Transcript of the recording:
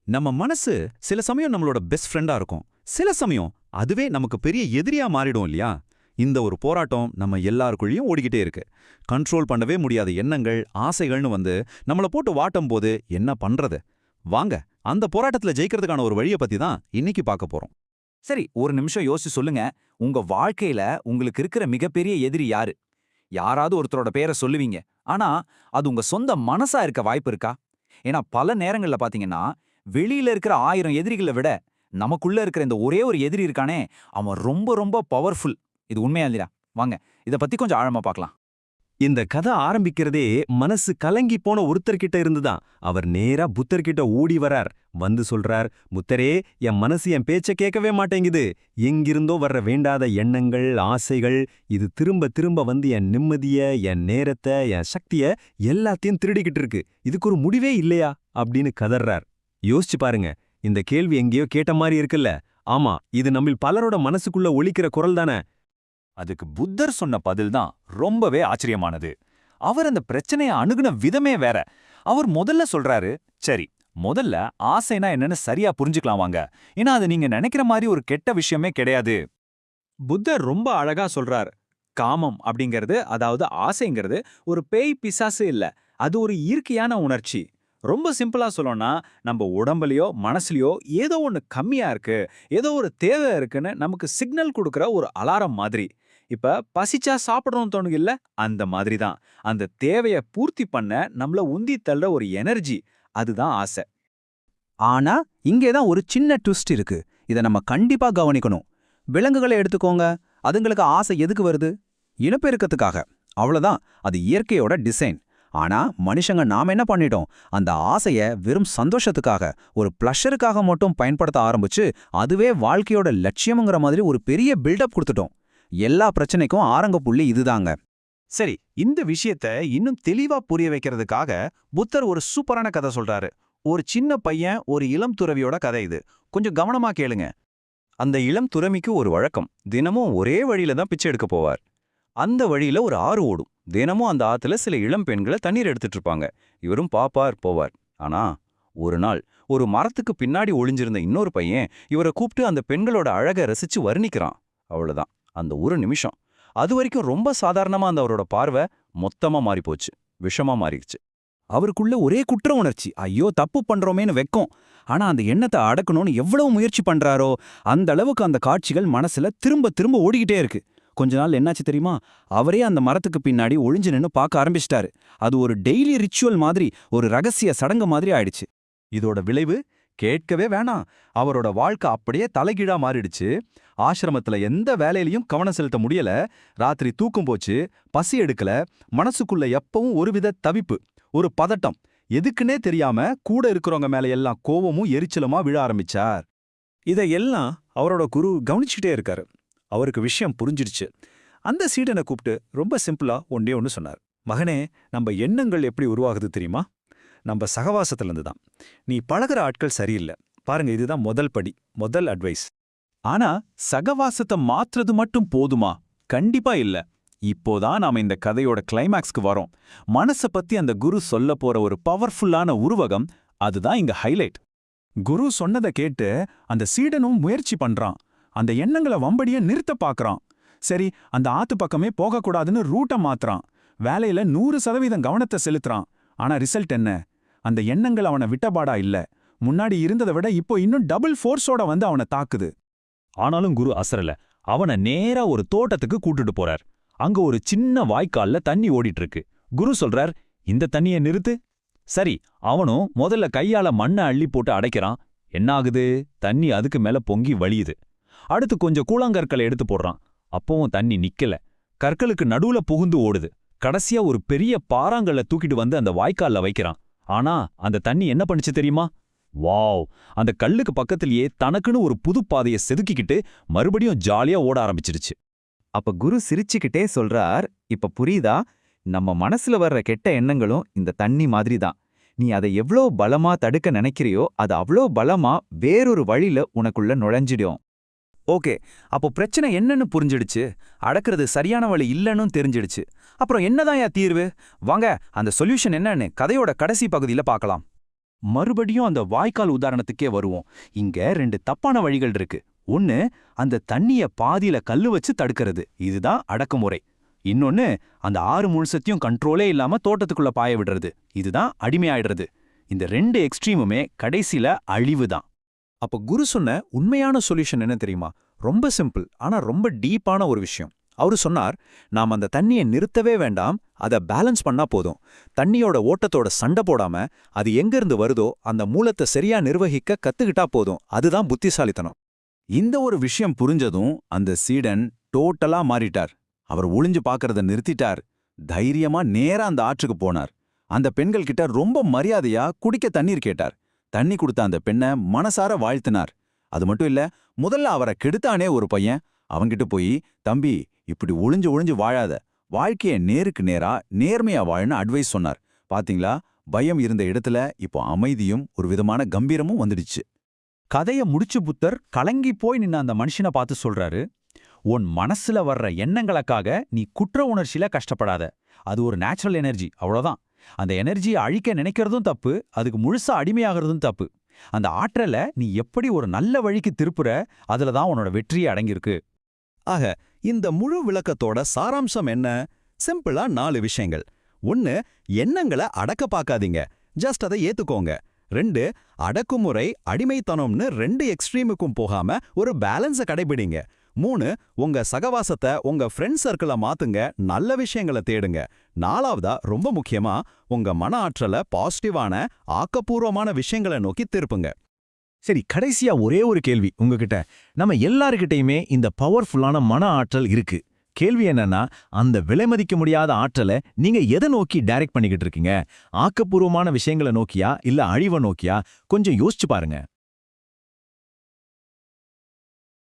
நம்ம மனசு சில சமயம் நம்மளோட பெஸ்ட் ஃப்ரெண்டா இருக்கும். சில சமயம் அதுவே நமக்கு பெரிய எதிரியா மாறிடும் இல்லையா? இந்த ஒரு போராட்டம் நம்ம எல்லாருக்குள்ளேயும் ஓடிக்கிட்டே இருக்கு. கண்ட்ரோல் பண்ணவே முடியாத எண்ணங்கள், ஆசைகள்னு வந்து நம்மள போட்டு வாட்டும் போது என்ன பண்றது? வாங்க, அந்த போராட்டத்துல ஜெயிக்கிறதுக்கான ஒரு வழியை பத்தி தான் இன்னைக்கு பார்க்க போறோம். சரி, ஒரு நிமிஷம் யோசிச்சு சொல்லுங்க. உங்க வாழ்க்கையில உங்களுக்கு இருக்கிற மிகப்பெரிய எதிரி யாரு? யாராவது ஒருத்தரோட பேரை சொல்லுவீங்க. ஆனா, அது உங்க சொந்த மனசா இருக்க வாய்ப்பு இருக்கா? ஏன்னா பல நேரங்கள்ல பாத்தீங்கன்னா, வெளியில இருக்கிற 1000 எதிரிகளை விட நமக்குள்ள இருக்கிற இந்த ஒரே ஒரு எதிரி இருக்கானே, அவன் ரொம்ப ரொம்ப பவர்ஃபுல். இது உண்மையா இல்லையா? வாங்க, இத பத்தி கொஞ்சம் ஆழமா பார்க்கலாம். இந்த கதை ஆரம்பிக்கிறதே மனசு கலங்கி போன ஒருத்தர்கிட்ட இருந்துதான். அவர் நேரா புத்தர்கிட்ட ஓடி வரார். வந்து சொல்றார், புத்தரே, என் மனசு என் பேச்ச கேட்கவே மாட்டேங்குது. எங்கிருந்தோ வர்ற வேண்டாத எண்ணங்கள், ஆசைகள், இது திரும்ப திரும்ப வந்து என் நிம்மதிய, என் நேரத்தை, என் சக்திய எல்லாத்தையும் திருடிக்கிட்டு இருக்கு. இதுக்கு ஒரு முடிவே இல்லையா அப்படின்னு கதறார். யோசிச்சு பாருங்க, இந்த கேள்வி எங்கேயோ கேட்ட மாதிரி இருக்குல்ல? ஆமா, இது நம்மில் பலரோட மனசுக்குள்ள ஒலிக்கிற குரல் தானே. அதுக்கு புத்தர் சொன்ன பதில் தான் ரொம்பவே ஆச்சரியமானது. அவர் அந்த பிரச்சனையை அணுகுன விதமே வேற. அவர் முதல்ல சொல்றாரு, சரி, முதல்ல ஆசைனா என்னன்னு சரியா புரிஞ்சுக்கலாம் வாங்க. ஏன்னா அது நீங்க நினைக்கிற மாதிரி ஒரு கெட்ட விஷயமே கிடையாது. புத்தர் ரொம்ப அழகா சொல்றார். காமம் அப்படிங்கிறது, அதாவது ஆசைங்கிறது ஒரு பேய் பிசாசு இல்ல, அது ஒரு இயற்கையான உணர்ச்சி. ரொம்ப சிம்பிளா சொல்லணும்னா, நம்ம உடம்புலயோ மனசுலயோ ஏதோ ஒன்று கம்மியா இருக்கு, ஏதோ ஒரு தேவை இருக்குன்னு நமக்கு சிக்னல் கொடுக்குற ஒரு அலாரம் மாதிரி. இப்ப பசிச்சா சாப்பிடணும்னு தோணுது இல்ல, அந்த மாதிரி தான். அந்த தேவையை பூர்த்தி பண்ண நம்மள உந்தி தள்ளுற ஒரு எனர்ஜி, அதுதான் ஆசை. ஆனா இங்கேதான் ஒரு சின்ன ட்விஸ்ட் இருக்கு. இதை நம்ம கண்டிப்பா கவனிக்கணும். விலங்குகளை எடுத்துக்கோங்க. அதுங்களுக்கு ஆசை எதுக்கு வருது? இனப்பெருக்கத்துக்காக. அவ்வளவுதான், அது இயற்கையோட டிசைன். ஆனா மனுஷங்க நாம என்ன பண்ணிட்டோம்? அந்த ஆசைய வெறும் சந்தோஷத்துக்காக, ஒரு பிளஷருக்காக மட்டும் பயன்படுத்த ஆரம்பிச்சு, அதுவே வாழ்க்கையோட லட்சியம்ங்கிற மாதிரி ஒரு பெரிய பில்டப் கொடுத்துட்டோம். எல்லா பிரச்சனைக்கும் ஆரம்ப புள்ளி இதுதாங்க. சரி, இந்த விஷயத்த இன்னும் தெளிவா புரிய வைக்கிறதுக்காக புத்தர் ஒரு சூப்பரான கதை சொல்றாரு. ஒரு சின்ன பையன், ஒரு இளம் துறவியோட கதை இது. கொஞ்சம் கவனமா கேளுங்க. அந்த இளம் துறவிக்கு ஒரு வழக்கம். தினமும் ஒரே வழியில தான் பிச்சை எடுக்க போவார். அந்த வழியில ஒரு ஆறு ஓடும். தினமும் அந்த ஆத்துல சில இளம் பெண்களை தண்ணீர் எடுத்துட்டு இருப்பாங்க. இவரும் பாப்பார் போவார். ஆனா ஒரு நாள் ஒரு மரத்துக்கு பின்னாடி ஒளிஞ்சிருந்த இன்னொரு பையன் இவரை கூப்பிட்டு அந்த பெண்களோட அழகை ரசிச்சு வர்ணிக்கிறான். அவ்வளவுதான், அந்த ஒரு நிமிஷம். அது வரைக்கும் ரொம்ப சாதாரணமா அந்த அவரோட பார்வை மொத்தமா மாறிப்போச்சு. விஷமா மாறிடுச்சு. அவருக்குள்ள ஒரே குற்ற உணர்ச்சி, ஐயோ தப்பு பண்றோமேன்னு வெக்கம். ஆனா அந்த எண்ணத்தை அடக்கணும்னு எவ்வளவு முயற்சி பண்றாரோ அந்த அளவுக்கு அந்த காட்சிகள் மனசுல திரும்ப திரும்ப ஓடிக்கிட்டே இருக்கு. கொஞ்ச நாள் என்னாச்சு தெரியுமா? அவரே அந்த மரத்துக்கு பின்னாடி ஒளிஞ்சு நின்னு பார்க்க ஆரம்பிச்சிட்டாரு. அது ஒரு டெய்லி ரிச்சுவல் மாதிரி, ஒரு ரகசிய சடங்கு மாதிரி ஆயிடுச்சு. இதோட விளைவு கேட்கவே வேணாம். அவரோட வாழ்க்கை அப்படியே தலைகீழா மாறிடுச்சு. ஆசிரமத்துல எந்த வேலையிலையும் கவனம் செலுத்த முடியல. ராத்திரி தூக்கம் போச்சு, பசி எடுக்கல. மனசுக்குள்ள எப்பவும் ஒருவித தவிப்பு, ஒரு பதட்டம். எதுக்குன்னே தெரியாம கூட இருக்கிறவங்க மேல எல்லாம் கோவமும் எரிச்சலுமா விழ ஆரம்பிச்சார். இதையெல்லாம் அவரோட குரு கவனிச்சுட்டே இருக்காரு. அவருக்கு விஷயம் புரிஞ்சிடுச்சு. அந்த சீடனை கூப்பிட்டு ரொம்ப சிம்பிளா ஒன்றே ஒன்று சொன்னார். மகனே, நம்ம எண்ணங்கள் எப்படி உருவாகுது தெரியுமா? நம்ம சகவாசத்திலிருந்து தான். நீ பழகுற ஆட்கள் சரியில்லை. பாருங்க, இதுதான் முதல் படி, முதல் அட்வைஸ். ஆனா சகவாசத்தை மாற்றுறது மட்டும் போதுமா? கண்டிப்பா இல்ல. இப்போதான் நாம இந்த கதையோட கிளைமேக்ஸ்க்கு வரோம். மனசை பத்தி அந்த குரு சொல்ல போற ஒரு பவர்ஃபுல்லான உருவகம், அதுதான் இங்க ஹைலைட். குரு சொன்னதை கேட்டு அந்த சீடனும் முயற்சி பண்றான். அந்த எண்ணங்களை வம்படிய நிறுத்த பாக்குறான். சரி, அந்த ஆத்து பக்கமே போகக்கூடாதுன்னு ரூட்டை மாத்துறான். வேலையில 100% கவனத்தை செலுத்துறான். ஆனா ரிசல்ட் என்ன? அந்த எண்ணங்கள் அவனை விட்டபாடா இல்ல. முன்னாடி இருந்ததை விட இப்போ இன்னும் டபுள் ஃபோர்ஸோட வந்து அவனை தாக்குது. ஆனாலும் குரு அசரல. அவனை நேரா ஒரு தோட்டத்துக்கு கூட்டிட்டு போறார். அங்க ஒரு சின்ன வாய்க்கால்ல தண்ணி ஓடிட்டு இருக்கு. குரு சொல்றார், இந்த தண்ணியை நிறுத்து. சரி, அவனும் முதல்ல கையால மண்ணை அள்ளி போட்டு அடைக்கிறான். என்ன ஆகுது? தண்ணி அதுக்கு மேல பொங்கி வழியுது. அடுத்து கொஞ்சம் கூழாங்கற்களை எடுத்து போடுறான். அப்பவும் தண்ணி நிக்கல. கற்களுக்கு நடுவுல புகுந்து ஓடுது. கடைசியா ஒரு பெரிய பாறாங்கல்ல தூக்கிட்டு வந்து அந்த வாய்க்கால்ல வைக்கிறான். ஆனா அந்த தண்ணி என்ன பண்ணுச்சு தெரியுமா? வாவ்! அந்த கல்லுக்கு பக்கத்திலேயே தனக்குன்னு ஒரு புது பாதையை செதுக்கிக்கிட்டு மறுபடியும் ஜாலியா ஓட ஆரம்பிச்சிருச்சு. அப்ப குரு சிரிச்சுக்கிட்டே சொல்றார், இப்ப புரியுதா? நம்ம மனசுல வர்ற கெட்ட எண்ணங்களும் இந்த தண்ணி மாதிரி தான். நீ அதை எவ்வளோ பலமா தடுக்க நினைக்கிறியோ அது அவ்வளோ பலமா வேறொரு வழியில உனக்குள்ள நுழைஞ்சிடும். ஓகே, அப்போ பிரச்சனை என்னன்னு புரிஞ்சிடுச்சு. அடக்கிறது சரியான வழி இல்லைன்னு தெரிஞ்சிடுச்சு. அப்புறம் என்னதான் தீர்வு? வாங்க, அந்த சொல்யூஷன் என்னன்னு கதையோட கடைசி பகுதியில பார்க்கலாம். மறுபடியும் அந்த வாய்க்கால் உதாரணத்துக்கே வருவோம். இங்க 2 தப்பான வழிகள் இருக்கு. ஒன்னு, அந்த தண்ணிய பாதியில கல்லு வச்சு தடுக்கிறது, இதுதான் அடக்குமுறை. இன்னொன்னு, அந்த ஆறு முழுசத்தையும் கண்ட்ரோலே இல்லாம தோட்டத்துக்குள்ள பாய விடுறது, இதுதான் அடிமையாயிடுறது. இந்த 2 எக்ஸ்ட்ரீமுமே கடைசில அழிவுதான். அப்ப குரு சொன்ன உண்மையான சொல்யூஷன் என்ன தெரியுமா? ரொம்ப சிம்பிள், ஆனா ரொம்ப டீப்பான ஒரு விஷயம். அவரு சொன்னார், நாம் அந்த தண்ணியை நிறுத்தவே வேண்டாம், அதை பேலன்ஸ் பண்ணா போதும். தண்ணியோட ஓட்டத்தோட சண்டை போடாம அது எங்கிருந்து வருதோ அந்த மூலத்தை சரியா நிர்வகிக்க கத்துக்கிட்டா போதும். அதுதான் புத்திசாலித்தனம். இந்த ஒரு விஷயம் புரிஞ்சதும் அந்த சீடன் டோட்டலா மாறிட்டார். அவர் ஒளிஞ்சு பார்க்கறத நிறுத்திட்டார். தைரியமா நேரா அந்த ஆற்றுக்கு போனார். அந்த பெண்கள் கிட்ட ரொம்ப மரியாதையா குடிக்க தண்ணீர் கேட்டார். தண்ணி கொடுத்த அந்த பெண்ணை மனசார வாழ்த்தினார். அது மட்டும் இல்ல, முதல்ல அவரை கெடுத்தானே ஒரு பையன், அவன்கிட்ட போய், தம்பி இப்படி ஒளிஞ்சு ஒளிஞ்சு வாழாத, வாழ்க்கைய நேருக்கு நேரா நேர்மையா வாழன்னு அட்வைஸ் சொன்னார். பாத்தீங்களா, பயம் இருந்த இடத்துல இப்போ அமைதியும் ஒரு விதமான கம்பீரமும் வந்துடுச்சு. கதைய முடிச்சு புத்தர் கலங்கி போய் நின்ன அந்த மனுஷனை பார்த்து சொல்றாரு, உன் மனசுல வர்ற எண்ணங்களுக்காக நீ குற்ற உணர்ச்சியில கஷ்டப்படாத. அது ஒரு நேச்சுரல் எனர்ஜி, அவ்வளவுதான். அந்த எனர்ஜியை அழிக்க நினைக்கிறதும் தப்பு, அதுக்கு முழுசா அடிமையாகிறதும் தப்பு. அந்த ஆற்றலை நீ எப்படி ஒரு நல்ல வழிக்கு திருப்புற, அதுல தான் உன்னோட வெற்றியே அடங்கியிருக்கு. ஆக இந்த முழு விளக்கத்தோட சாராம்சம் என்ன? சிம்பிளா 4 விஷயங்கள். 1, எண்ணங்களை அடக்க பார்க்காதீங்க, ஜஸ்ட் அதை ஏத்துக்கோங்க. 2, அடக்குமுறை அடிமைத்தனம்னு 2 எக்ஸ்ட்ரீமுக்கும் போகாம ஒரு பேலன்ஸை கடைபிடிங்க. 3, உங்க சகவாசத்தை உங்க ஃப்ரெண்ட் சர்க்கிளை மாத்துங்க, நல்ல விஷயங்களை தேடுங்க. 4வதா, ரொம்ப முக்கியமா, உங்க மன ஆற்றலை பாசிட்டிவான ஆக்கப்பூர்வமான விஷயங்களை நோக்கி திருப்புங்க. சரி, கடைசியா ஒரே ஒரு கேள்வி உங்ககிட்ட. நம்ம எல்லார்கிட்டயுமே இந்த பவர்ஃபுல்லான மன ஆற்றல் இருக்கு. கேள்வி என்னன்னா, அந்த விலைமதிக்க முடியாத ஆற்றலை நீங்க எதை நோக்கி டைரக்ட் பண்ணிக்கிட்டு இருக்கீங்க? ஆக்கப்பூர்வமான விஷயங்களை நோக்கியா இல்ல அழிவை நோக்கியா? கொஞ்சம் யோசிச்சு பாருங்க.